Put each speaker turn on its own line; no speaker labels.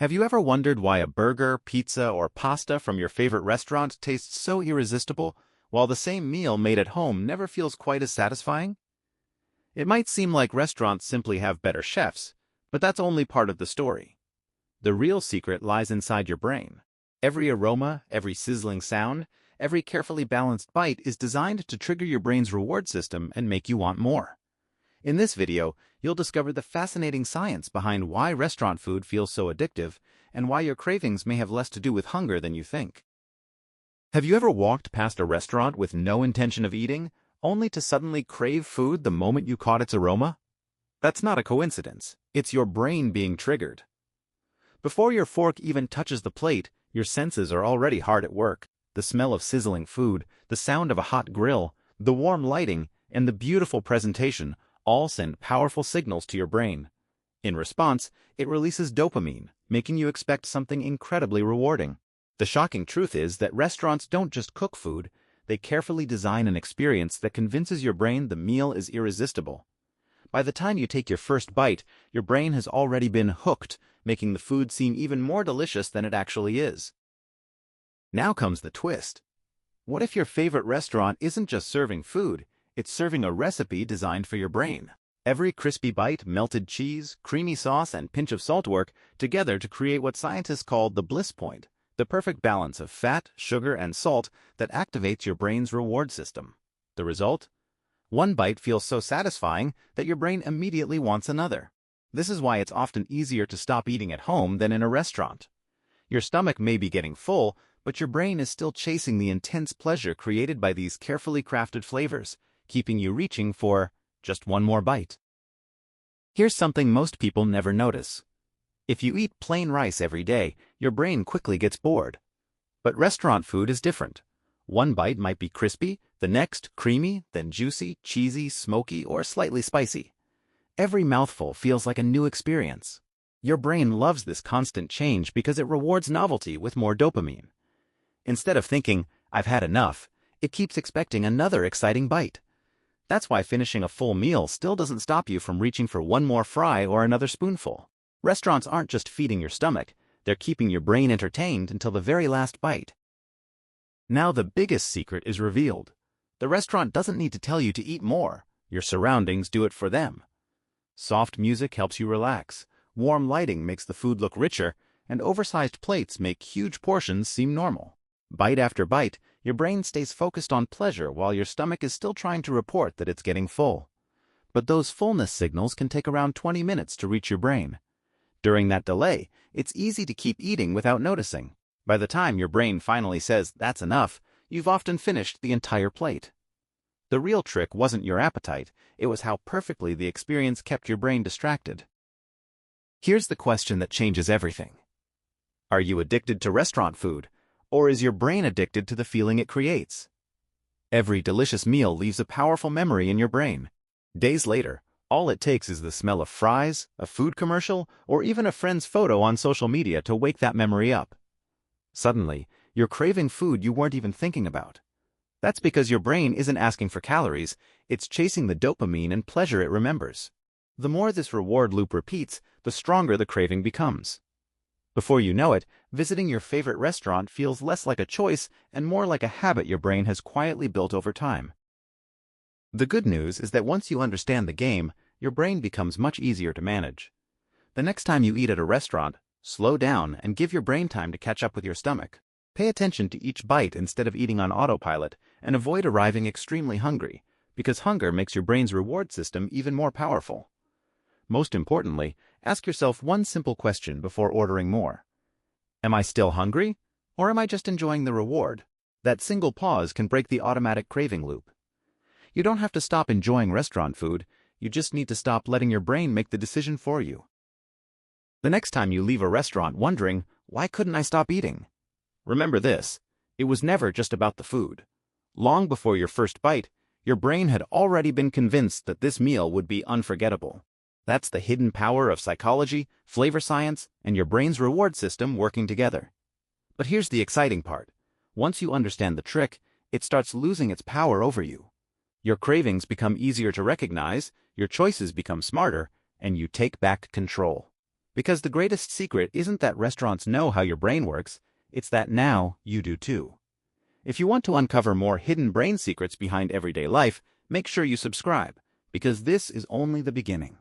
Have you ever wondered why a burger, pizza, or pasta from your favorite restaurant tastes so irresistible, while the same meal made at home never feels quite as satisfying? It might seem like restaurants simply have better chefs, but that's only part of the story. The real secret lies inside your brain. Every aroma, every sizzling sound, every carefully balanced bite is designed to trigger your brain's reward system and make you want more. In this video, you'll discover the fascinating science behind why restaurant food feels so addictive and why your cravings may have less to do with hunger than you think. Have you ever walked past a restaurant with no intention of eating, only to suddenly crave food the moment you caught its aroma? That's not a coincidence. It's your brain being triggered. Before your fork even touches the plate, your senses are already hard at work. The smell of sizzling food, the sound of a hot grill, the warm lighting, and the beautiful presentation all send powerful signals to your brain. In response, it releases dopamine, making you expect something incredibly rewarding. The shocking truth is that restaurants don't just cook food, they carefully design an experience that convinces your brain the meal is irresistible. By the time you take your first bite, your brain has already been hooked, making the food seem even more delicious than it actually is. Now comes the twist. What if your favorite restaurant isn't just serving food? It's serving a recipe designed for your brain. Every crispy bite, melted cheese, creamy sauce, and pinch of salt work together to create what scientists call the Bliss Point, the perfect balance of fat, sugar, and salt that activates your brain's reward system. The result? One bite feels so satisfying that your brain immediately wants another. This is why it's often easier to stop eating at home than in a restaurant. Your stomach may be getting full, but your brain is still chasing the intense pleasure created by these carefully crafted flavors, keeping you reaching for just one more bite. Here's something most people never notice. If you eat plain rice every day, your brain quickly gets bored. But restaurant food is different. One bite might be crispy, the next creamy, then juicy, cheesy, smoky, or slightly spicy. Every mouthful feels like a new experience. Your brain loves this constant change because it rewards novelty with more dopamine. Instead of thinking, "I've had enough," it keeps expecting another exciting bite. That's why finishing a full meal still doesn't stop you from reaching for one more fry or another spoonful. Restaurants aren't just feeding your stomach, they're keeping your brain entertained until the very last bite. Now the biggest secret is revealed. The restaurant doesn't need to tell you to eat more. Your surroundings do it for them. Soft music helps you relax, warm lighting makes the food look richer, and oversized plates make huge portions seem normal. Bite after bite, your brain stays focused on pleasure while your stomach is still trying to report that it's getting full. But those fullness signals can take around 20 minutes to reach your brain. During that delay, it's easy to keep eating without noticing. By the time your brain finally says that's enough, you've often finished the entire plate. The real trick wasn't your appetite, it was how perfectly the experience kept your brain distracted. Here's the question that changes everything. Are you addicted to restaurant food? Or is your brain addicted to the feeling it creates? Every delicious meal leaves a powerful memory in your brain. Days later, all it takes is the smell of fries, a food commercial, or even a friend's photo on social media to wake that memory up. Suddenly, you're craving food you weren't even thinking about. That's because your brain isn't asking for calories, it's chasing the dopamine and pleasure it remembers. The more this reward loop repeats, the stronger the craving becomes. Before you know it, visiting your favorite restaurant feels less like a choice and more like a habit your brain has quietly built over time. The good news is that once you understand the game, your brain becomes much easier to manage. The next time you eat at a restaurant, slow down and give your brain time to catch up with your stomach. Pay attention to each bite instead of eating on autopilot, and avoid arriving extremely hungry, because hunger makes your brain's reward system even more powerful. Most importantly, ask yourself one simple question before ordering more. Am I still hungry? Or am I just enjoying the reward? That single pause can break the automatic craving loop. You don't have to stop enjoying restaurant food, you just need to stop letting your brain make the decision for you. The next time you leave a restaurant wondering, "Why couldn't I stop eating?" Remember this, it was never just about the food. Long before your first bite, your brain had already been convinced that this meal would be unforgettable. That's the hidden power of psychology, flavor science, and your brain's reward system working together. But here's the exciting part. Once you understand the trick, it starts losing its power over you. Your cravings become easier to recognize, your choices become smarter, and you take back control. Because the greatest secret isn't that restaurants know how your brain works, it's that now you do too. If you want to uncover more hidden brain secrets behind everyday life, make sure you subscribe, because this is only the beginning.